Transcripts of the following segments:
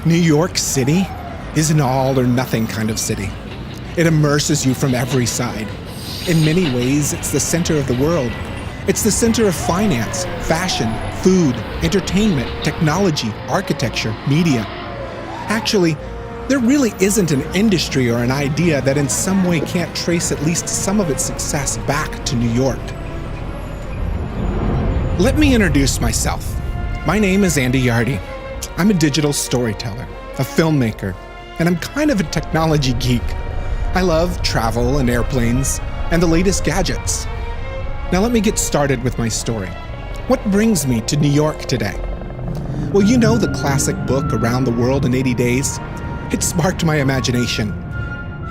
New York City is an all-or-nothing kind of city. It immerses you from every side. In many ways, it's the center of the world. It's the center of finance, fashion, food, entertainment, technology, architecture, media. Actually, there really isn't an industry or an idea that in some way can't trace at least some of its success back to New York. Let me introduce myself. My name is Andy Yardy. I'm a digital storyteller, a filmmaker, and I'm kind of a technology geek. I love travel and airplanes and the latest gadgets. Now let me get started with my story. What brings me to New York today? Well, you know the classic book Around the World in 80 Days? It sparked my imagination.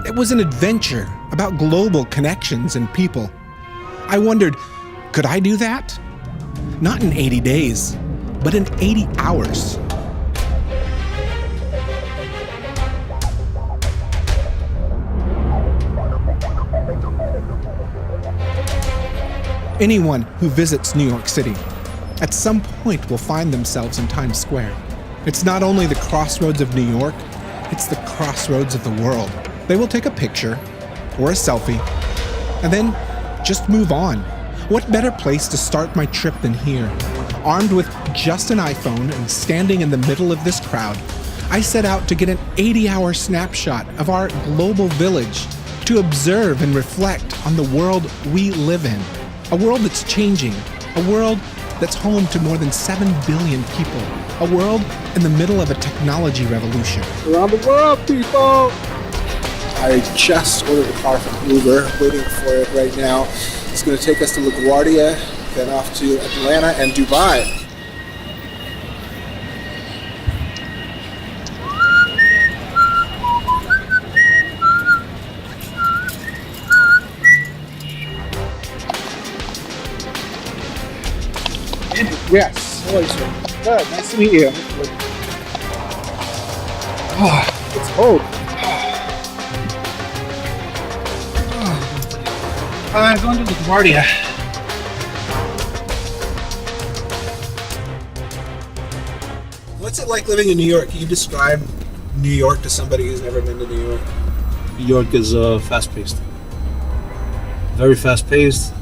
It was an adventure about global connections and people. I wondered, could I do that? Not in 80 days, but in 80 hours. Anyone who visits New York City at some point will find themselves in Times Square. It's not only the crossroads of New York, it's the crossroads of the world. They will take a picture or a selfie and then just move on. What better place to start my trip than here? Armed with just an iPhone and standing in the middle of this crowd, I set out to get an 80-hour snapshot of our global village to observe and reflect on the world we live in. A world that's changing, a world that's home to more than 7 billion people, a world in the middle of a technology revolution. Around the world, people! I just ordered a car from Uber, waiting for it right now. It's going to take us to LaGuardia, then off to Atlanta and Dubai. Yes. Hello, sir. Good. Nice to meet you. Oh, it's cold. Going to LaGuardia. What's it like living in New York? Can you describe New York to somebody who's never been to New York? New York is fast-paced. Very fast-paced.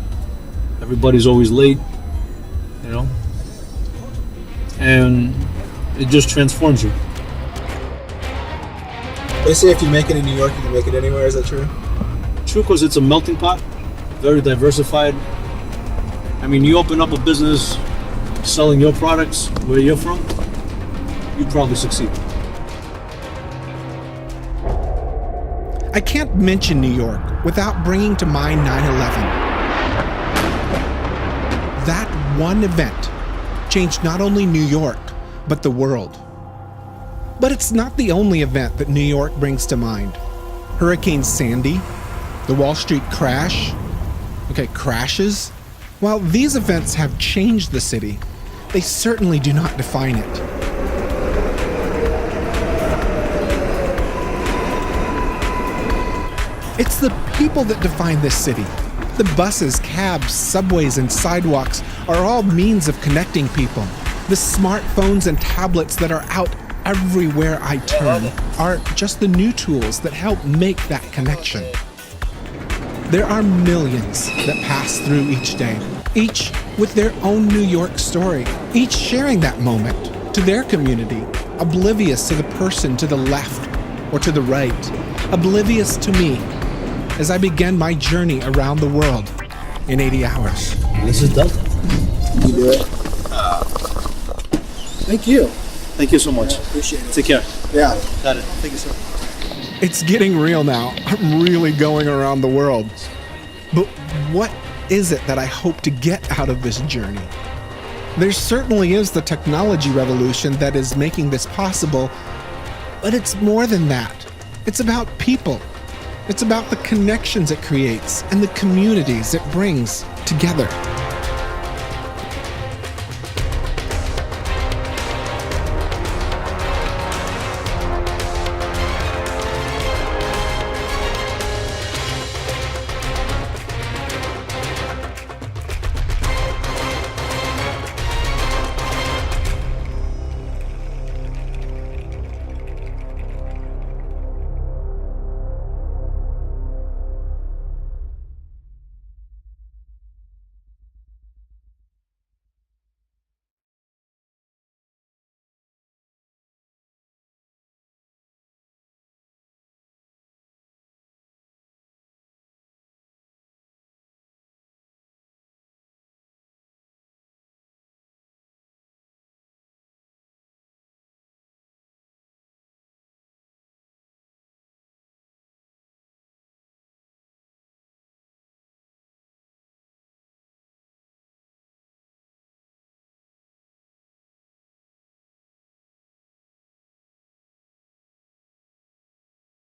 Everybody's always late, you know? And it just transforms you. They say if you make it in New York, you can make it anywhere. Is that true? True, because it's a melting pot, very diversified. I mean, you open up a business selling your products where you're from, you probably succeed. I can't mention New York without bringing to mind 9/11. That one event changed not only New York, but the world. But it's not the only event that New York brings to mind. Hurricane Sandy, the Wall Street crash, crashes. While these events have changed the city, they certainly do not define it. It's the people that define this city. The buses, cabs, subways, and sidewalks are all means of connecting people. The smartphones and tablets that are out everywhere I turn are just the new tools that help make that connection. There are millions that pass through each day, each with their own New York story, each sharing that moment to their community, oblivious to the person to the left or to the right, oblivious to me as I began my journey around the world in 80 hours. This is Delta. You do it. Thank you. Thank you so much. Yeah, appreciate it. Take care. Yeah. Got it. Thank you, sir. It's getting real now. I'm really going around the world. But what is it that I hope to get out of this journey? There certainly is the technology revolution that is making this possible, but it's more than that. It's about people. It's about the connections it creates and the communities it brings together.